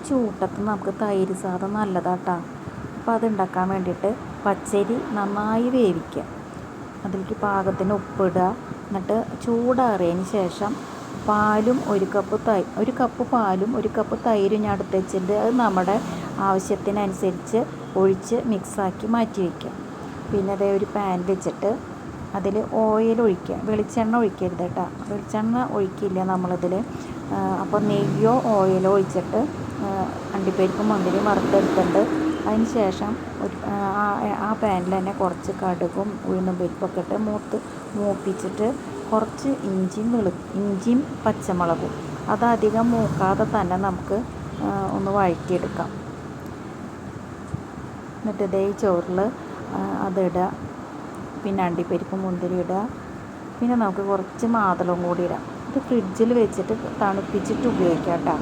ചൂട്ടത്ത് നമുക്ക് തൈര് സാദം നല്ലതാട്ടോ. അപ്പോൾ അതുണ്ടാക്കാൻ വേണ്ടിയിട്ട് പച്ചരി നന്നായി വേവിക്കുക. അതിലേക്ക് പാകത്തിന് ഉപ്പിടുക. എന്നിട്ട് ചൂടാറിയതിന് ശേഷം പാലും ഒരു കപ്പ് പാലും 1 കപ്പ് തൈരും ഞാൻ എടുത്ത് വെച്ചിട്ട് അത് നമ്മുടെ ആവശ്യത്തിനനുസരിച്ച് ഒഴിച്ച് മിക്സാക്കി മാറ്റി വയ്ക്കുക. പിന്നെ അതേ ഒരു പാൻ വെച്ചിട്ട് അതിൽ ഓയിൽ ഒഴിക്കുക. വെളിച്ചെണ്ണ ഒഴിക്കരുത് കേട്ടോ. വെളിച്ചെണ്ണ ഒഴിക്കില്ല നമ്മളിതിൽ. അപ്പോൾ നെയ്യോ ഓയിലോ ഒഴിച്ചിട്ട് അണ്ടിപ്പരിപ്പും മുന്തിരിയും വറുത്തെടുത്തിട്ടുണ്ട്. അതിന് ശേഷം ആ പാനിൽ തന്നെ കുറച്ച് കടുകും ഉഴുന്നും പരിപ്പൊക്കെ ഇട്ട് മൂപ്പിച്ചിട്ട് കുറച്ച് ഇഞ്ചിയും പച്ചമുളകും അതധികം മൂക്കാതെ തന്നെ നമുക്ക് ഒന്ന് വഴറ്റിയെടുക്കാം. എന്നിട്ട് ഇതേ ചോറിൽ അതിടുക. പിന്നെ അണ്ടിപ്പരിപ്പ് മുന്തിരി ഇടുക. പിന്നെ നമുക്ക് കുറച്ച് മാതളവും കൂടി ഇടാം. ഇത് ഫ്രിഡ്ജിൽ വെച്ചിട്ട് തണുപ്പിച്ചിട്ട് ഉപയോഗിക്കാം കേട്ടോ.